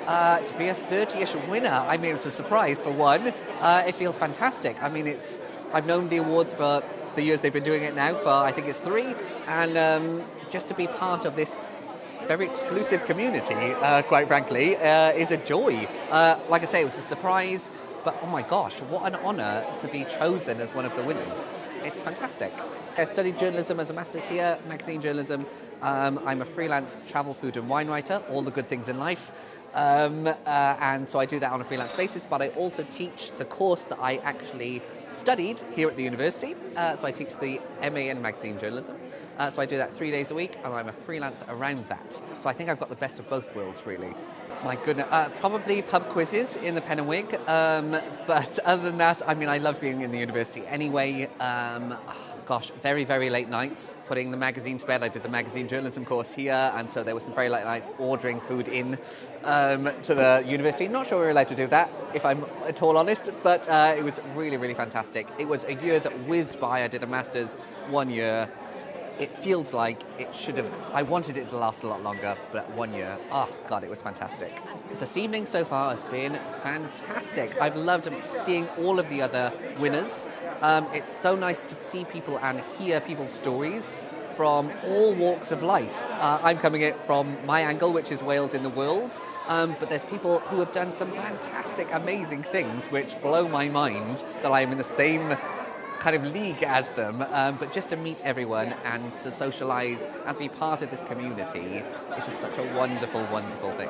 To be a 30-ish winner, I mean, it was a surprise for one. It feels fantastic. I mean, I've known the awards for the years they've been doing it now for, I think it's 3, and just to be part of this very exclusive community, quite frankly, is a joy. Like I say, it was a surprise, but oh my gosh, what an honour to be chosen as one of the winners. It's fantastic. I studied journalism as a master's here, magazine journalism. I'm a freelance travel, food and wine writer, all the good things in life. And so I do that on a freelance basis, but I also teach the course that I actually studied here at the university. So I teach the MA in magazine journalism. So I do that 3 days a week, and I'm a freelance around that. So I think I've got the best of both worlds, really. My goodness, probably pub quizzes in the Pen and Wig. But other than that, I mean, I love being in the university anyway. Gosh, very, very late nights, putting the magazine to bed. I did the magazine journalism course here, and so there were some very late nights ordering food in to the university. Not sure we were allowed to do that, if I'm at all honest, but it was really, really fantastic. It was a year that whizzed by. I did a master's 1 year. It feels like it should have... I wanted it to last a lot longer, but 1 year, oh, God, it was fantastic. This evening so far has been fantastic. I've loved seeing all of the other winners. It's so nice to see people and hear people's stories from all walks of life. I'm coming at from my angle, which is Wales in the world, but there's people who have done some fantastic, amazing things which blow my mind that I'm in the same kind of league as them, but just to meet everyone and to socialise and to be part of this community is just such a wonderful, wonderful thing.